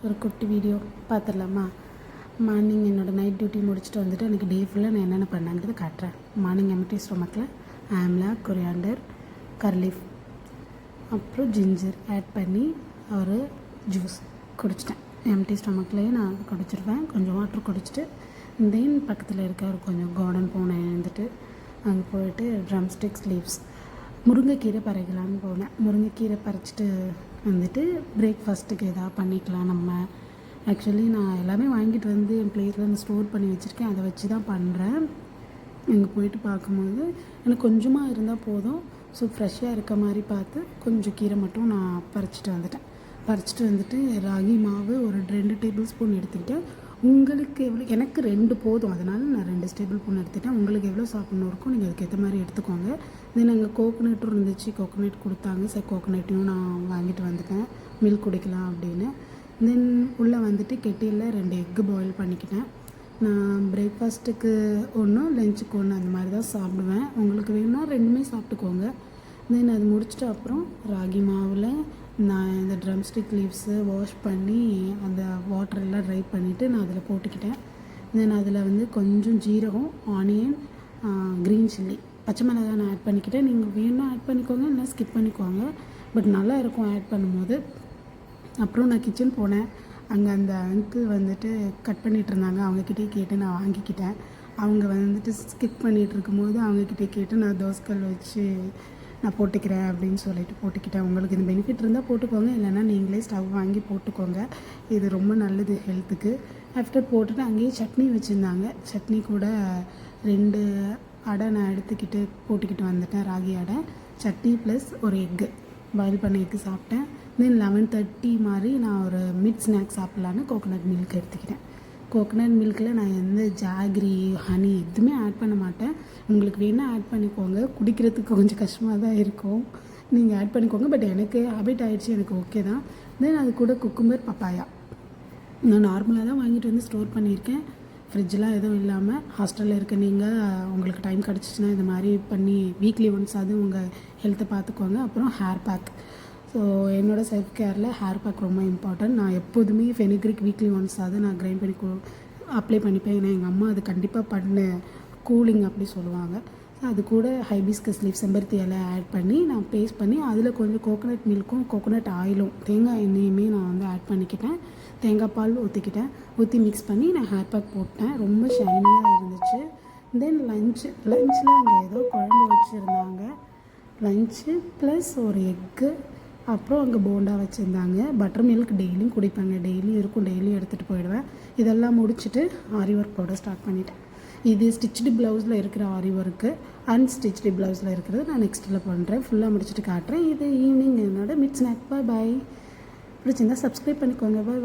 ஒரு குட்டி வீடியோ பார்த்துடலாமா? மார்னிங் என்னோடய நைட் டியூட்டி முடிச்சுட்டு வந்துட்டு எனக்கு டே ஃபுல்லாக நான் என்னென்ன பண்ணேங்கிறது காட்டுறேன். மார்னிங் எம்டி ஸ்டொமக்கில் ஆம்லா, கொரியாண்டர், கர்லீஃப் அப்புறம் ஜிஞ்சர் ஆட் பண்ணி ஒரு ஜூஸ் குடிச்சிட்டேன். எம்டி ஸ்டொமக்லேயே நான் குடிச்சிருவேன். கொஞ்சம் வாட்டர் குடிச்சிட்டு தென் பக்கத்தில் இருக்க ஒரு கொஞ்சம் கார்டன் போனேன். எழுந்துட்டு அங்கே போயிட்டு ட்ரம் ஸ்டிக்ஸ் லீவ்ஸ் முருங்கைக்கீரை பறிக்கலான்னு போனேன். முருங்கைக்கீரை பறிச்சிட்டு வந்துட்டு பிரேக்ஃபாஸ்ட்டுக்கு எதாவது பண்ணிக்கலாம் நம்ம. ஆக்சுவலி நான் எல்லாமே வாங்கிட்டு வந்து என் பிளேட்டில் ஸ்டோர் பண்ணி வச்சுருக்கேன். அதை வச்சு தான் பண்ணுறேன். அங்கே போயிட்டு பார்க்கும்போது எனக்கு கொஞ்சமாக இருந்தால் போதும். ஸோ ஃப்ரெஷ்ஷாக இருக்க மாதிரி பார்த்து கொஞ்சம் கீரை மட்டும் நான் பறிச்சிட்டு வந்துட்டு ராகி மாவு ஒரு 2 டேபிள் ஸ்பூன் எடுத்துக்கிட்டேன். உங்களுக்கு எவ்வளோ, எனக்கு 2 போதும், அதனால் நான் 2 டேபிள் ஸ்பூன் எடுத்துகிட்டேன். உங்களுக்கு எவ்வளோ சாப்பிட்ணும் இருக்கும் நீங்கள் அதுக்கேற்ற மாதிரி எடுத்துக்கோங்க. தென் அங்கே கோகோனட்டும் இருந்துச்சு, கோகோனட் கொடுத்தாங்க. சரி, கோகோனட்டையும் நான் வாங்கிட்டு வந்துட்டேன் மில்க் குடிக்கலாம் அப்படின்னு. தென் உள்ளே வந்துட்டு கெட்டியில் 2 எக்கு பாயில் பண்ணிக்கிட்டேன். நான் பிரேக்ஃபாஸ்ட்டுக்கு ஒன்று, லஞ்சுக்கு ஒன்று அந்த மாதிரி தான் சாப்பிடுவேன். உங்களுக்கு வேணும்னா 2மே சாப்பிட்டுக்கோங்க. தென் அது முடிச்சுட்டு அப்புறம் ராகி மாவில் நான் இந்த ட்ரம் ஸ்டிக் லீவ்ஸு வாஷ் பண்ணி அந்த வாட்டரெல்லாம் ட்ரை பண்ணிவிட்டு நான் அதில் போட்டுக்கிட்டேன். தென் அதில் வந்து கொஞ்சம் ஜீரகம், ஆனியன், க்ரீன் சில்லி, பச்சை மிளகாய் நான் ஆட் பண்ணிக்கிட்டேன். நீங்கள் வேணும்னா ஆட் பண்ணிக்கோங்க, இல்லை ஸ்கிப் பண்ணிக்கோங்க. பட் நல்லா இருக்கும் ஆட் பண்ணும்போது. அப்புறம் நான் கிச்சன் போனேன். அங்கே அந்த அங்கிள் வந்துட்டு கட் பண்ணிகிட்டு இருந்தாங்க. அவங்கக்கிட்டே கேட்டு நான் வாங்கிக்கிட்டேன். அவங்க வந்துட்டு ஸ்கிப் பண்ணிகிட்டு இருக்கும்போது அவங்கக்கிட்டே கேட்டு நான் தோசைக்கல் வச்சு நான் போட்டுக்கிறேன் அப்படின்னு சொல்லிட்டு போட்டுக்கிட்டேன். உங்களுக்கு இந்த பெனிஃபிட் இருந்தால் போட்டுக்கோங்க, இல்லைன்னா நீங்களே ஸ்டவ் வாங்கி போட்டுக்கோங்க. இது ரொம்ப நல்லது ஹெல்த்துக்கு. ஆஃப்டர் போட்டுட்டு அங்கேயே சட்னி வச்சுருந்தாங்க. சட்னி கூட 2 அடை நான் போட்டுக்கிட்டு வந்துட்டேன். ராகி அடை, சட்னி ப்ளஸ் ஒரு எக்கு, பாயில் பண்ண எக்கு சாப்பிட்டேன். தென் 11:30 மாதிரி நான் ஒரு மிட் ஸ்நாக்ஸ் சாப்பிட்லான்னு கோகோனட் மில்க் எடுத்துக்கிட்டேன். கோகோனட் மில்கில் நான் எந்த ஜாகரி, ஹனி எதுவுமே ஆட் பண்ண மாட்டேன். உங்களுக்கு வேணால் ஆட் பண்ணிக்கோங்க. குடிக்கிறதுக்கு கொஞ்சம் கஷ்டமாக தான் இருக்கும், நீங்கள் ஆட் பண்ணிக்கோங்க. பட் எனக்கு ஹேபிட் ஆகிடுச்சு, எனக்கு ஓகே தான். தென் அது கூட குக்கும்பர், பப்பாயா நான் நார்மலாக தான் வாங்கிட்டு வந்து ஸ்டோர் பண்ணியிருக்கேன். ஃப்ரிட்ஜெலாம் எதுவும் இல்லாமல். ஹாஸ்டலில் இருக்க நீங்கள் உங்களுக்கு டைம் கிடச்சிச்சின்னா இந்த மாதிரி பண்ணி வீக்லி ஒன்ஸ் அது உங்கள் ஹெல்த்தை பார்த்துக்கோங்க. அப்புறம் ஹேர் பேக். ஸோ என்னோடய செல்ஃப் கேரில் ஹேர் பேக் ரொம்ப இம்பார்ட்டன்ட். நான் எப்போதுமே ஃபெனிக்ரிக் வீக்லி ஒன்ஸ் அது நான் கிரைண்ட் பண்ணி அப்ளை பண்ணிப்பேன். ஏன்னா எங்கள் அம்மா அது கண்டிப்பாக பண்ண கூலிங் அப்படி சொல்லுவாங்க. அது கூட ஹைபிஸ்கஸ் லீஃப், செம்பருத்தி இலை ஆட் பண்ணி நான் பேஸ்ட் பண்ணி அதில் கொஞ்சம் கோகோனட் மில்க்கும் கோகோனட் ஆயிலும் தேங்காய் எண்ணெயுமே நான் வந்து ஆட் பண்ணிக்கிட்டேன். தேங்காய் பால் ஊற்றி மிக்ஸ் பண்ணி நான் ஹேர் பேக் போட்டேன். ரொம்ப ஷைனியாக இருந்துச்சு. தென் லஞ்சில் அங்கே ஏதோ குழம்பு வச்சுருந்தாங்க. லஞ்சு ப்ளஸ் ஒரு எக்கு, அப்புறம் அங்கே போண்டா வச்சுருந்தாங்க. பட்டர் மில்க் டெய்லியும் குடிப்பாங்க, டெய்லியும் இருக்கும், டெய்லியும் எடுத்துகிட்டு போயிடுவேன். இதெல்லாம் முடிச்சுட்டு ஆரி ஒர்க் போட ஸ்டார்ட் பண்ணிட்டேன். இது ஸ்டிச்டு ப்ளவுஸில் இருக்கிற ஆரி ஒர்க்கு, அன்ஸ்டிச்டு ப்ளவுஸில் இருக்கிறது நான் நெக்ஸ்ட்டில் பண்ணுறேன். ஃபுல்லாக முடிச்சுட்டு காட்டுறேன். இது ஈவினிங் என்னோட மிட் ஸ்நாக். பாய். பிடிச்சிருந்தா சப்ஸ்கிரைப் பண்ணிக்கோங்க. பாய்.